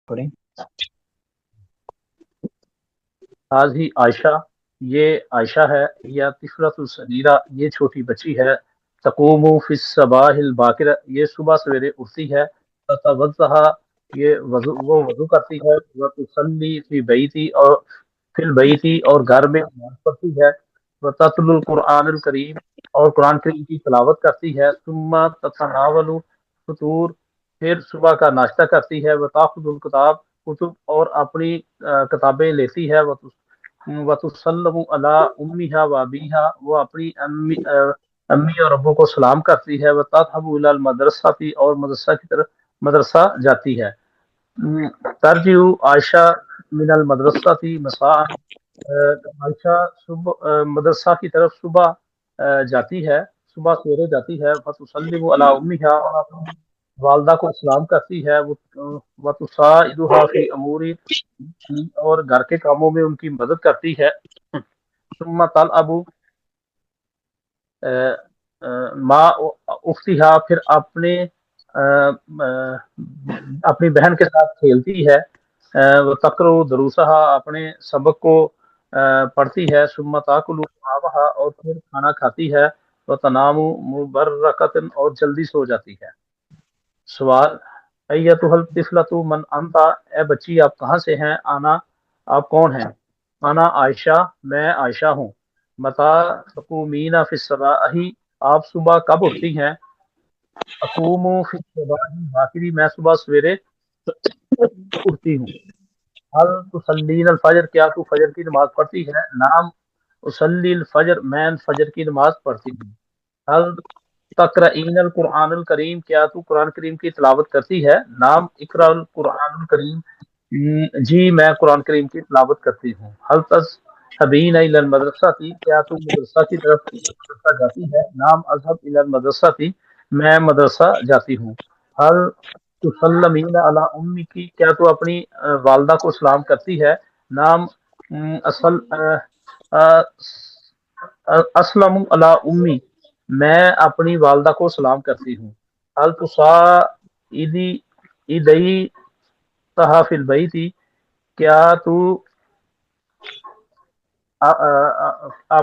پڑھیں۔ حاضی عائشہ، یہ عائشہ ہے، یا طفلۃ الصغیرہ، یہ چھوٹی بچی ہے، تقوم فی الصباح الباکر، یہ صبح سویرے اٹھتی ہے، تتوضا، یہ وہ وضو کرتی ہے، وتصلی فی بیتی، اور فی البیتی، اور گھر میں نماز پڑھتی ہے، وتتلو القرآن الکریم، اور قرآن کریم کی تلاوت کرتی ہے، ثم تتناول فطور، پھر صبح کا ناشتہ کرتی ہے، وتاخذ الکتاب، کتب، اور اپنی کتابیں لیتی ہے، وتسلم علی امیہا و ابیہا، وہ اپنی امی اور ابو کو سلام کرتی ہے، وتذهب الی المدرسہ، اور مدرسہ کی طرف مدرسہ جاتی ہے۔ ترجع عائشہ من المدرسہ مساء، عائشہ صبح مدرسہ کی طرف صبح جاتی ہے، صبح سویرے جاتی ہے، فتسلم علی امیہا، اور اپنی والدہ کو سلام کرتی ہے، وتساعدها فی امور، اور گھر کے کاموں میں ان کی مدد کرتی ہے، ثم تلعب ماں اختہا، پھر اپنی بہن کے ساتھ کھیلتی ہے، وہ تقرأ دروسہا، اپنے سبق کو پڑھتی ہے، ثم تاکل طعامہا، اور پھر کھانا کھاتی ہے، وتنام مبرکۃ، اور جلدی سو جاتی ہے۔ سوال: ایتھا الطفلۃ من انت، اے بچی آپ کہاں سے ہیں؟ آنا، آپ کون ہیں؟ انا عائشہ، میں عائشہ ہوں۔ متی تقومین فی الصباح، آپ صبح کب اٹھتی ہیں؟ اقوم فی الصباح باکر، میں صبح سویرے اٹھتی ہوں۔ حل تصلین الفجر، کیا تو فجر کی نماز پڑھتی ہے؟ نعم اصلی الفجر، میں فجر کی نماز پڑھتی ہوں۔ حل تقرئین القرآن الکریم، کیا تو قرآن کریم کی تلاوت کرتی ہے؟ نعم اقرأ القرآن الکریم، جی میں قرآن کریم کی تلاوت کرتی ہوں۔ حل تذهبین الی المدرسہ، کیا تو مدرسہ کی طرف مدرسہ جاتی ہے؟ نعم اذهب الی المدرسہ، میں مدرسہ جاتی ہوں۔ حل تسلمین علی امیک، کیا تو اپنی والدہ کو سلام کرتی ہے؟ نعم اسلم علی امی، میں اپنی والدہ کو سلام کرتی ہوں۔ حل تصاعدی ادئی فی البیت، کیا تو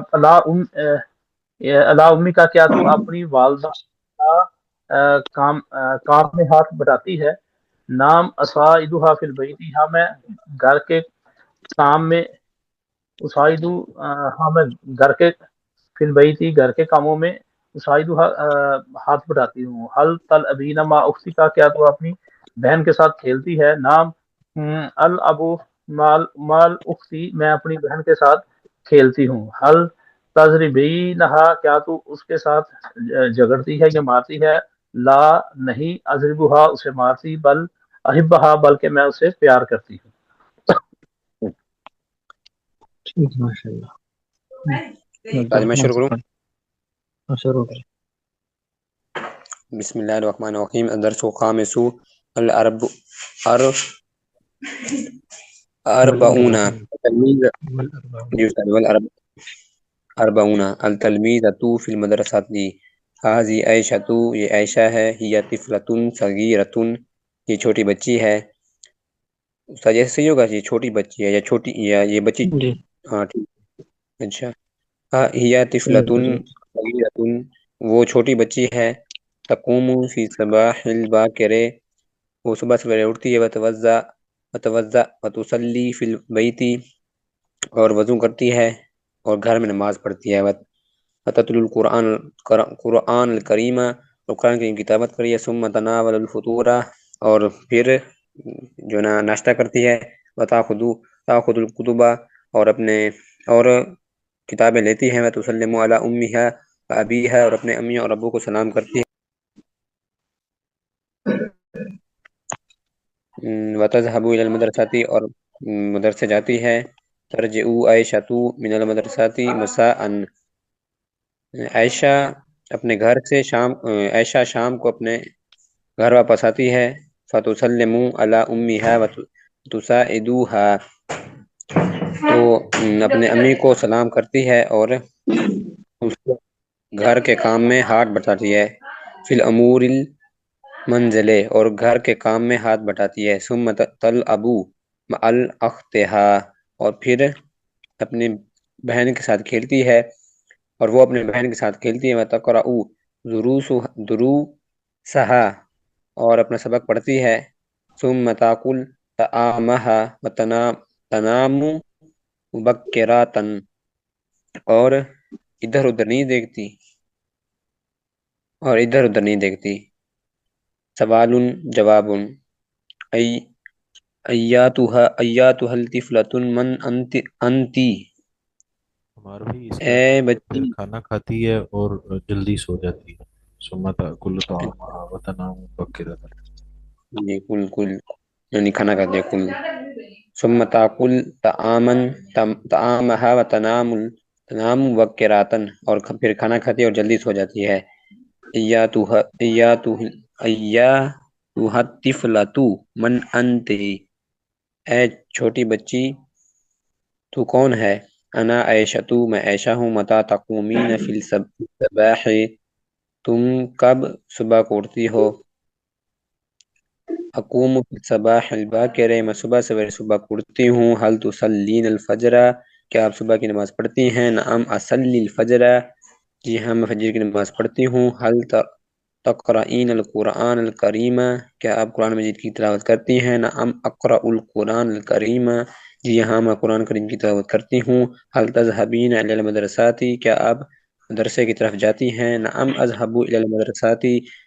علی امی کا، کیا تو اپنی والدہ کا کام میں ہاتھ بٹاتی ہے؟ نام اساعدھا فی البیت، ہاں میں گھر کے کام میں اساعدو، ہاں میں گھر کے فی البیت، گھر کے کاموں میں اساعدھا ہاتھ بٹاتی ہوں۔ حل تلعبین مع اختک، کیا تو اپنی بہن کے ساتھ کھیلتی ہے؟ نام الابو مال اختی، میں اپنی بہن کے ساتھ کھیلتی ہوں۔ حل تضربینہا، کیا تو اس کے ساتھ جھگڑتی ہے یا مارتی ہے؟ لا نہیں، اضربہا، اسے مارتی، بل احبہا، بلکہ میں اسے پیار کرتی ہوں۔ ٹھیک، ماشاء اللہ۔ آج میں شروع کروں؟ شروع کریں۔ بسم اللہ الرحمن الرحیم۔ الدرس الخامس اربعون التلمیذۃ فی المدرسۃ، ہذی عائشۃ، یہ عائشہ ہے، ہی طفلۃ صغیرۃ، یہ چھوٹی بچی ہے۔ جیسے صحیح ہوگا، یہ چھوٹی بچی ہے یا چھوٹی، یا یہ بچی؟ جی ہاں ٹھیک، اچھا۔ ہی طفلۃ صغیرۃ، وہ چھوٹی بچی ہے، تقوم فی صباح الباکر، وہ صبح سویرے اٹھتی ہے، وتوضا وتصلی فی البیت، اور وضو کرتی ہے اور گھر میں نماز پڑھتی ہے، وتتلو قرآن الکریم، اور قرآن کریم کی تلاوت کری ہے، ثم تناول الفطور، اور پھر جو نا ناشتہ کرتی ہے، وتاخذ الکتب، اور کتابیں لیتی ہے، وتسلم علی امیہا وابیہا، اور اپنے امی اور ابو کو سلام کرتی ہے، وتذهب الی المدرسۃ، اور مدرسے جاتی ہے، ترجع عائشۃ من المدرسۃ مساء، عائشہ اپنے گھر سے عائشہ شام کو اپنے گھر واپس آتی ہے، فتسلم علی امیہا وتساعدھا، تو اپنے امی کو سلام کرتی ہے اور اس کو گھر کے کام میں ہاتھ بٹاتی ہے، فی الامور منزلے اور گھر کے کام میں ہاتھ بٹاتی ہے، ثم تلعبو مع اختہا اور پھر اپنی بہن کے ساتھ کھیلتی ہے، اور وہ اپنے بہن کے ساتھ کھیلتی ہے، وتقرأ دروسہا اور اپنا سبق پڑھتی ہے، ثم تاکل طعامہا وتنام مبکراتا اور ادھر ادھر نہیں دیکھتی، سوال جواب، ای ایاتها الطفلۃ من انتی ہمارا بھی اس کا اے پھر بچی، کھانا کھاتی ہے اور جلدی سو جاتی ہے، ثم تأکل طعامها وتنام مبکرا۔ جی کل کل یعنی کھانا کھاتے ہیں کل، ثم تاکل طعامها تنام مبکراتا اور پھر کھانا کھاتی ہے اور جلدی سو جاتی ہے، ایاتها الطفلۃ من انت اے چھوٹی بچی تو کون ہے، انا عائشہ میں عائشہ ہوں، متی تقومین فی الصباح تم کب صبح کو اٹھتی ہو، اقوم فی الصباح الباکر میں صبح سویرے صبح کو اٹھتی ہوں، حل تصلین الفجر کیا آپ صبح کی نماز پڑھتی ہیں، نعم اصلی الفجر جی ہاں میں فجر کی نماز پڑھتی ہوں، حل تقرؤین القرآن الکریم کیا آپ قرآن مجید کی تلاوت کرتی ہیں، نعم اقرأ القرآن الکریم جی ہاں میں قرآن کریم کی تلاوت کرتی ہوں، حل تذهبین الی المدرسات کیا آپ مدرسے کی طرف جاتی ہیں، نعم اذهب الی المدرسات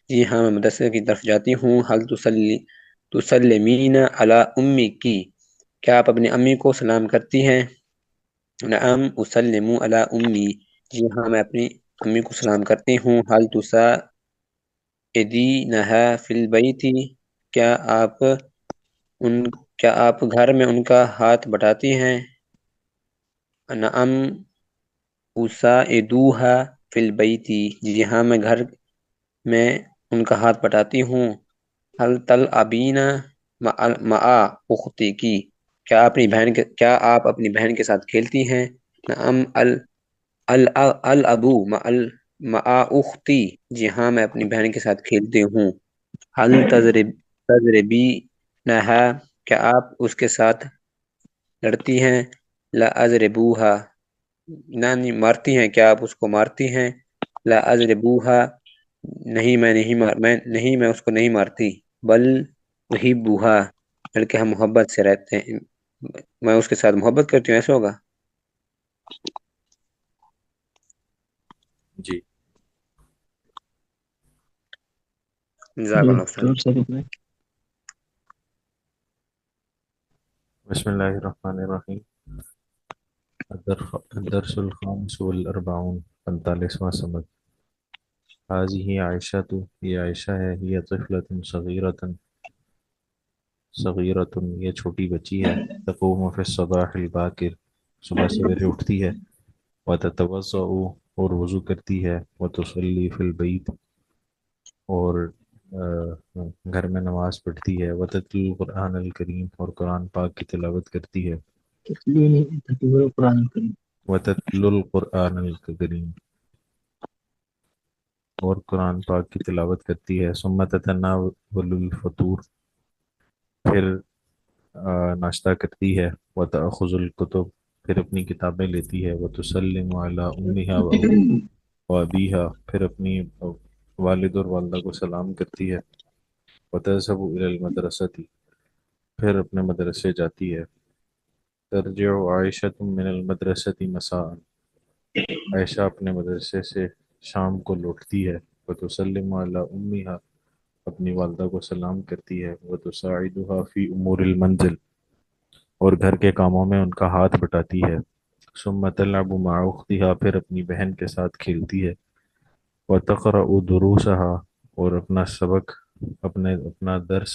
جی ہاں میں مدرسے کی طرف جاتی ہوں، حل تسلمین علی امیک کیا آپ اپنی امی کو سلام کرتی ہیں، نعم اسلم علی امی جی ہاں میں اپنی امی کو سلام کرتی ہوں، حل تساعدینھا فی البیت کیا آپ کیا آپ گھر میں ان کا ہاتھ بٹاتی ہیں، نعم اساعدوھا فی البیت جی ہاں میں گھر میں ان کا ہاتھ بٹاتی ہوں، حل تلعبین مع اختک کیا آپ اپنی بہن کے ساتھ کھیلتی ہیں، نعم الابو مع اختی جی ہاں میں اپنی بہن کے ساتھ کھیلتی ہوں، حل تضربینھا کیا آپ اس کے ساتھ لڑتی ہیں، لا اضربوھا نہیں مارتی ہیں کیا آپ اس کو مارتی ہیں، لا اضربوھا نہیں میں اس کو نہیں مارتی، بل احبھا بلکہ ہم محبت سے رہتے ہیں، میں اس کے ساتھ محبت کرتی ہوں، ایسا ہوگا جی جزاک جی اللہ خیر۔ ڈاکٹر صاحب اپنے بسم اللہ الرحمن الرحیم۔ الدرس الخامس والاربعون، 45واں سبق۔ هذه عائشة یہ عائشہ ہے، یہ طفلة صغیرۃ یہ چھوٹی بچی ہے، تقوم فی الصباح الباکر صبح سویرے اٹھتی ہے، وتتوضأ اور وضو کرتی ہے، وتصلی فی البیت اور گھر میں نماز پڑھتی ہے، وتتلو القرآن الکریم اور قرآن پاک کی تلاوت کرتی ہے، تسلیہ نہیں تدبر قرآن کریم وتتلو القرآن الکریم اور قرآن پاک کی تلاوت کرتی ہے، ثم تتناول الفطور پھر ناشتہ کرتی ہے، وتأخذ الکتب پھر اپنی کتابیں لیتی ہے، وتسلم علی امہا وابیہا پھر اپنی والد اور والدہ کو سلام کرتی ہے، وتذهب الی المدرسۃ پھر اپنے مدرسے جاتی ہے، ترجع عائشة من المدرسة مساء عائشہ اپنے مدرسے سے شام کو لوٹتی ہے، وتسلم علی امہا اپنی والدہ کو سلام کرتی ہے، وتساعدها فی امور المنزل اور گھر کے کاموں میں ان کا ہاتھ بٹاتی ہے، ثم تلعب مع اختها پھر اپنی بہن کے ساتھ کھیلتی ہے، وتقرأ دروسها اور اپنا سبق اپنا درس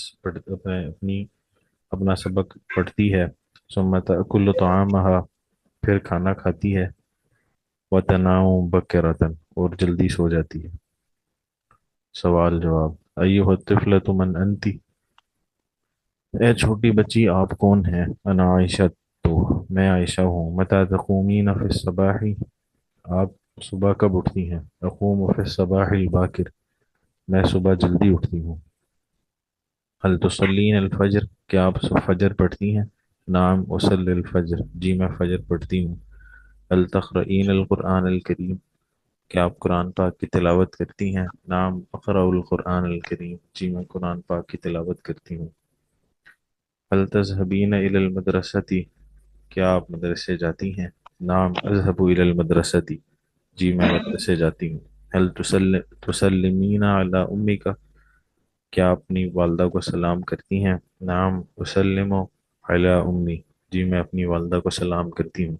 اپنا سبق پڑھتی ہے، ثم تأکل طعامها پھر کھانا کھاتی ہے، وتنام مبکرۃ اور جلدی سو جاتی ہے۔ سوال جواب، ایھا الطفلۃ من انتی اے چھوٹی بچی آپ کون ہیں، انا عائشہ تو میں عائشہ ہوں، متی تقومین فی الصباح آپ صبح کب اٹھتی ہیں، اقوم فی الصباح الباکر میں صبح جلدی اٹھتی ہوں، هل تصلین الفجر، کیا آپ فجر پڑھتی ہیں؟ نعم اصلی الفجر، جی میں فجر پڑھتی ہوں. هل تقرؤین القرآن الکریم، کیا آپ قرآن پاک کی تلاوت کرتی ہیں؟ نعم اقرأ القرآن الکریم، جی میں قرآن پاک کی تلاوت کرتی ہوں. هل تذهبین الی المدرسۃ، کیا آپ مدرسے جاتی ہیں؟ نعم اذهب الی المدرسۃ، جی میں مدرسے جاتی ہوں. هل تسلمین علی امیک، کیا آپ اپنی والدہ کو سلام کرتی ہیں؟ نعم اسلم علی امی، جی میں اپنی والدہ کو سلام کرتی ہوں.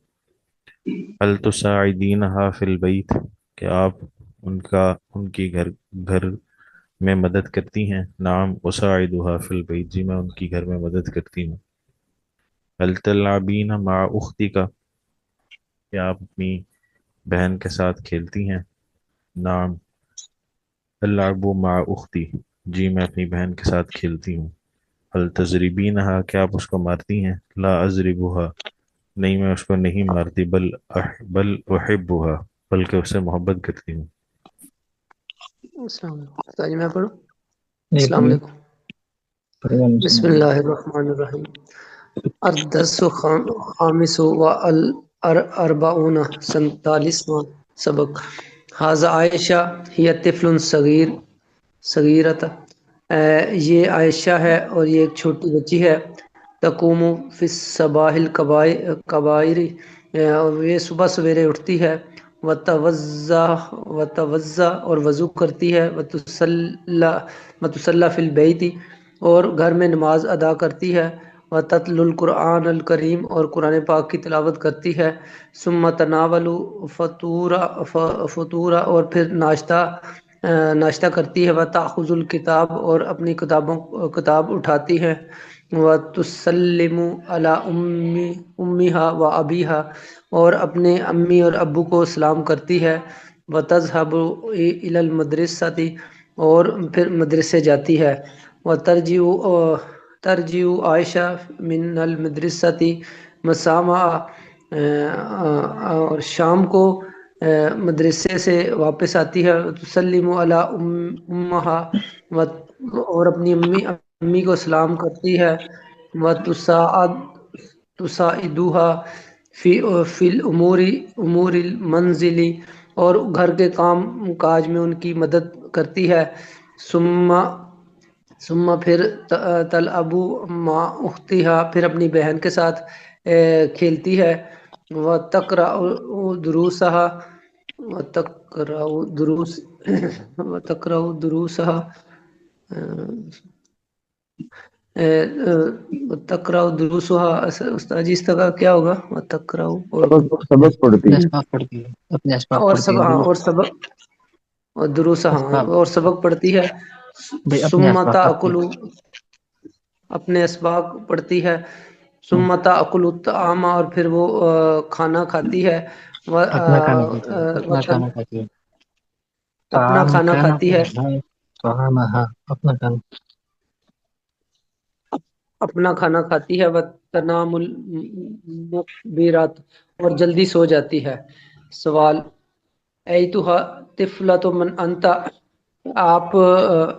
هل تساعدینہا فی البیت، کیا آپ ان کی گھر میں مدد کرتی ہیں؟ نعم اساعدہا فی البیت، جی میں ان کی گھر میں مدد کرتی ہوں. هل تلعبین مع اختک، کیا آپ اپنی بہن کے ساتھ کھیلتی ہیں؟ نعم العب مع اختی، جی میں اپنی بہن کے ساتھ کھیلتی ہوں. هل تضربینہا، کیا آپ اس کو مارتی ہیں؟ لا اضربہا، نہیں میں اس کو نہیں مارتی، بل احبہا، بلکہ اس سے محبت کرتی ہوں. السلام علیکم استاد جی، میں پڑھوں؟ جی السلام پڑھیے، علیکم. پڑھیے بسم اللہ الرحمن الرحیم. الدرس خامس و الاربعون، 47واں سبق. حاضر عائشہ ہی طفل صغیرت، یہ عائشہ ہے اور یہ ایک چھوٹی بچی ہے. تقوم فی الصباح الکبائر، یہ صبح سویرے اٹھتی ہے. وتوضا اور وضو کرتی ہے. وتصلی فی البیت، اور گھر میں نماز ادا کرتی ہے. وتتل القرآن الکریم، اور قرآن پاک کی تلاوت کرتی ہے. ثم تناول فطورا، اور پھر ناشتہ کرتی ہے. وتأخذ الکتاب، اور اپنی کتاب اٹھاتی ہے. وتسلم علی امیہا و ابیہا، اور اپنے امی اور ابو کو سلام کرتی ہے. وتذهب الی المدرسۃ، اور پھر مدرسے جاتی ہے. ترجع عائشہ من المدرسۃ مساء، اور شام کو مدرسے سے واپس آتی ہے. تسلم علی امہا، اور اپنی امی کو سلام کرتی ہے. تساعدھا فی الامور المنزل، اور گھر کے کام کاج میں ان کی مدد کرتی ہے. ثم پھر تلعب مع اختہا، پھر اپنی بہن کے ساتھ کھیلتی ہے. وتقرأ دروسہا، وتقرأ دروسہا، تقرأ دروسہا. استاد جی اس کا کیا ہوگا؟ وتقرأ اور سبق پڑھتی ہے، اسباق پڑھتی ہے، اپنے اسباق اور پڑھتی سب ہے، ہاں، اور سبق اور دروس، ہاں اسباق اور سبق پڑھتی ہے. بھائی اپنے ثم اسباق آپ کے تأکل، اپنے اسباق پڑھتی ہے. ثم تأکل الطعام، اور پھر وہ کھانا کھاتی ہے. اپنا کھانا کھاتی ہے، اپنا کھانا کھاتی ہے. اپنا طعام کھانا کھانا کھاتی تو ہے. ہے، طعام ہاں اپنا کھانا. اپنا کھانا کھاتی ہے. وتنام المقبرات، اور جلدی سو جاتی ہے. سوال: ایتھا طفلۃ من انت، آپ اے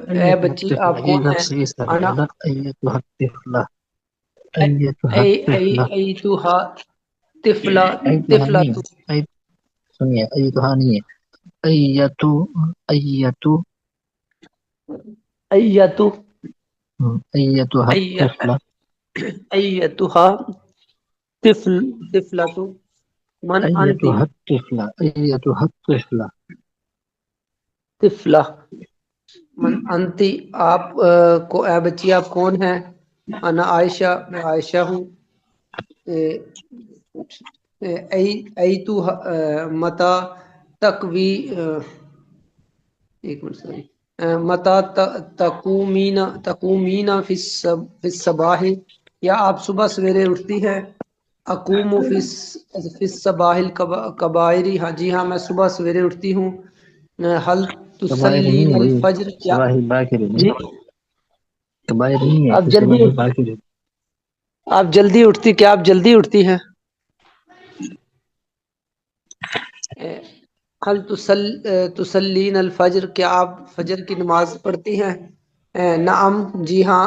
ایتها بچی آپ الطفلة، یہ کون لفظ ہیں؟ صحیح استعمال انا ہوگا، ایتها الطفلة، ایتها الطفلة. ایتھا طفلہ، ایتها طفلہ نہیں ہے، سنیے ایتها نہیں ہے، ایتو، ایتو، ایتو، ایتها الطفلة. ایتھا طفلہ من انتی، ایتها الطفلة، ایتها الطفلة. طفلہ من انتی، آپ کو اے بچی آپ کون ہیں؟ انا عائشہ، میں عائشہ ہوں. ایتو متا تکوی، ایک منٹ سوری، متا تقومین فی الصباح، یا آپ صبح سویرے اٹھتی ہے؟ اقوم فی الصباح الکبائر، ہاں جی ہاں میں صبح سویرے اٹھتی ہوں. حل کبائر تسلین نہیں ہے بھائی، الفجر، کیا صباح باکر ہے، جی کبائر نہیں ہے، آپ کہ جلدی صباح باکر ہے. آپ جلدی اٹھتی، کیا آپ جلدی اٹھتی ہیں؟ حل تسلین الفجر، کیا آپ فجر کی نماز پڑھتی ہیں؟ نعم جی ہاں،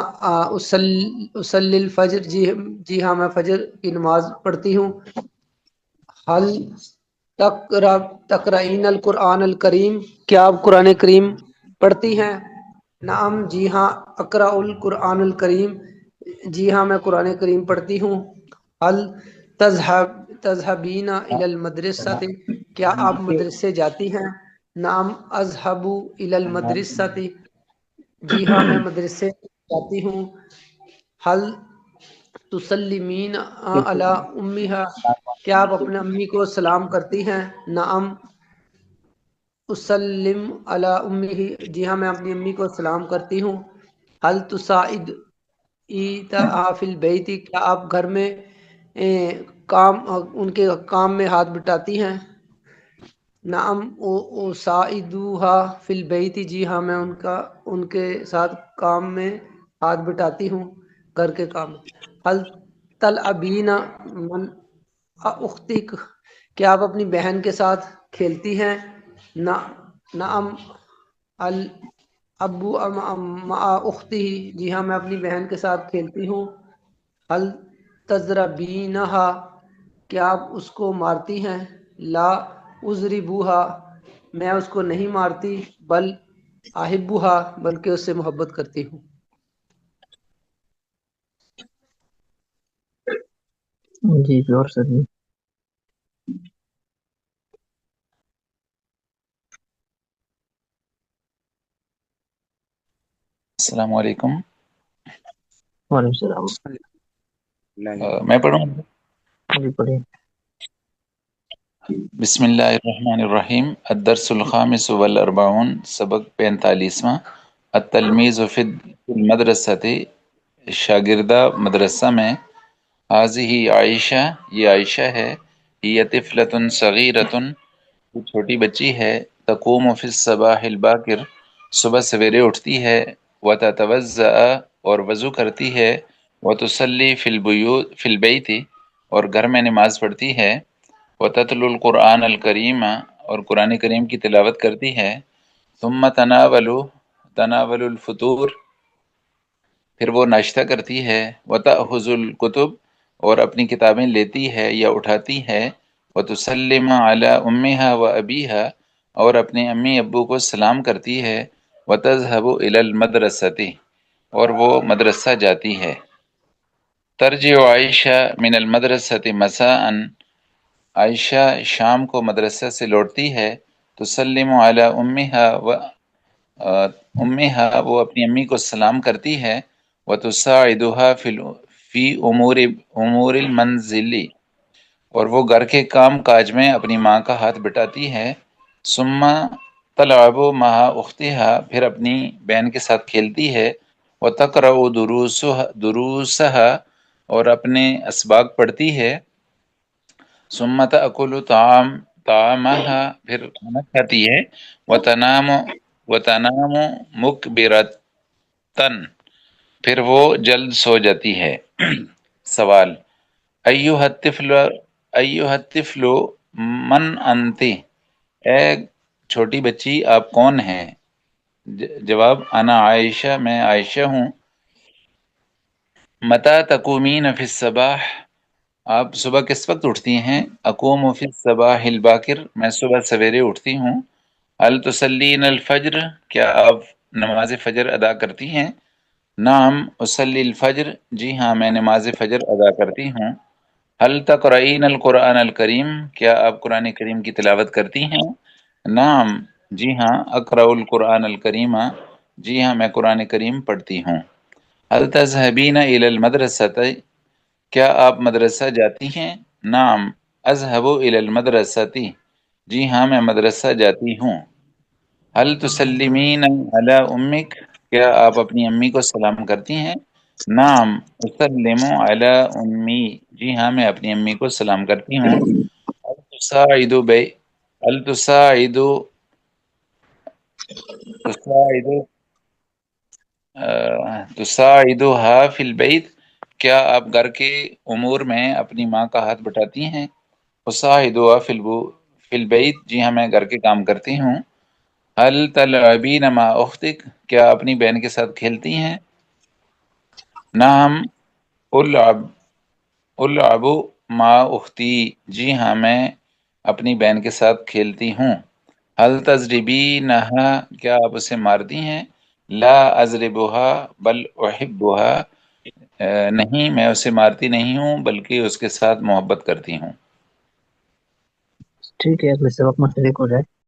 اسلی الفجر جی ہاں میں فجر کی نماز پڑھتی ہوں۔ حل تقرئین القرآن الکریم، کیا آپ قرآن کریم پڑھتی ہیں؟ نعم جی ہاں، اقرأ القرآن الکریم، جی ہاں میں قرآن کریم پڑھتی ہوں۔ حل تذهبین الی المدرسہ، کیا آپ مدرسے جاتی ہیں؟ نعم اذهب الی المدرسہ، جی ہاں میں مدرسے جاتی ہوں۔ حل تسلمین علی امیہا، کیا آپ اپنے امی کو سلام کرتی ہیں؟ نعم اسلم علی امیہ، جی ہاں میں اپنی امی کو سلام کرتی ہوں۔ حل تساعد فی البیت، کیا آپ گھر میں کام ان کے کام میں ہاتھ بٹاتی ہیں؟ نعم اساعدھا فی البیت، جی ہاں میں ان کے ساتھ کام میں ہاتھ بٹاتی ہوں، گھر کے کام۔ حل تلعبین من اختک، کیا آپ اپنی بہن کے ساتھ کھیلتی ہیں؟ نعم الابو مع اختی، جی ہاں میں اپنی بہن کے ساتھ کھیلتی ہوں۔ حل تضربینہا، کیا آپ اس کو مارتی ہیں؟ لا اضربوہا، میں اس کو نہیں مارتی، بل احبوہا، بلکہ اس سے محبت کرتی ہوں۔ جی اور سر جی السلام علیکم۔ وعلیکم السلام میں پڑھوں؟ جی پڑھیں۔ بسم اللہ الرحمن الرحیم۔ الدرس الخامس والاربعون، سبق 45واں۔ التلمیذ فی المدرسۃ، شاگردہ مدرسہ میں۔ هذه عائشہ، یہ عائشہ ہے۔ ہی طفلۃ صغیرۃ، یہ چھوٹی بچی ہے۔ تقوم فی الصباح الباکر، صبح سویرے اٹھتی ہے۔ وتتوضأ، اور وضو کرتی ہے۔ وتصلی فی البیت، اور گھر میں نماز پڑھتی ہے۔ وتتلو القرآن الکریم، اور قرآن کریم کی تلاوت کرتی ہے۔ ثم تناول الفطور، پھر وہ ناشتہ کرتی ہے۔ وتأخذ الکتب، اور اپنی کتابیں لیتی ہے یا اٹھاتی ہے۔ وتسلم علی امہا و ابیہا، اور اپنے امی ابو کو سلام کرتی ہے۔ وتذهب الی المدرسۃ، اور وہ مدرسہ جاتی ہے۔ ترجع عائشہ من المدرسۃ مساء، عائشہ شام کو مدرسہ سے لوٹتی ہے۔ تسلم علی امہا، وہ اپنی امی کو سلام کرتی ہے۔ وتساعدها فی امور المنزل، اور وہ گھر کے کام کاج میں اپنی ماں کا ہاتھ بٹاتی ہے۔ ثم تلعب مع اختها، پھر اپنی بہن کے ساتھ کھیلتی ہے۔ وتقرأ دروسها، اور اپنے اسباق پڑھتی ہے۔ ثم تأکل طعامها، پھر کھانا کھاتی ہے۔ وتنام مکبرۃ، پھر وہ جلد سو جاتی ہے۔ سوال: ایھا الطفل من انت، اے چھوٹی بچی آپ کون ہیں؟ جواب: انا عائشہ، میں عائشہ ہوں۔ متی تقومین فی الصباح، آپ صبح کس وقت اٹھتی ہیں؟ اقوم فی الصباح الباکر، میں صبح سویرے اٹھتی ہوں۔ هل تصلین الفجر، کیا آپ نماز فجر ادا کرتی ہیں؟ نعم اصلی الفجر، جی ہاں میں نماز فجر ادا کرتی ہوں۔ هل تقرئین القرآن الکریم، کیا آپ قرآن کریم کی تلاوت کرتی ہیں؟ نعم جی ہاں، اقرأ القرآن الکریم، جی ہاں میں قرآن کریم پڑھتی ہوں۔ هل تذهبین الی المدرسۃ، کیا آپ مدرسہ جاتی ہیں؟ نعم اذهب الی المدرسۃ، جی ہاں میں مدرسہ جاتی ہوں۔ هل تسلمین علی امک، کیا آپ اپنی امی کو سلام کرتی ہیں؟ نعم اسلم علی امی، جی ہاں میں اپنی امی کو سلام کرتی ہوں۔ هل تساعد هل تساعدها فی البیت، کیا آپ گھر کے امور میں اپنی ماں کا ہاتھ بٹاتی ہیں؟ اساعدها فی البیت، جی ہاں میں گھر کے کام کرتی ہوں۔ هل تلعبین مع اختک، کیا اپنی بہن کے ساتھ کھیلتی ہیں؟ نعم العب مع اختی، جی ہاں میں اپنی بہن کے ساتھ کھیلتی ہوں۔ هل تضربینہا، کیا آپ اسے مارتی ہیں؟ لا اضربہا بل احبہا، نہیں میں اسے مارتی نہیں ہوں بلکہ اس کے ساتھ محبت کرتی ہوں۔ ٹھیک ہے، اگلے سبق میں شریک ہو جائے۔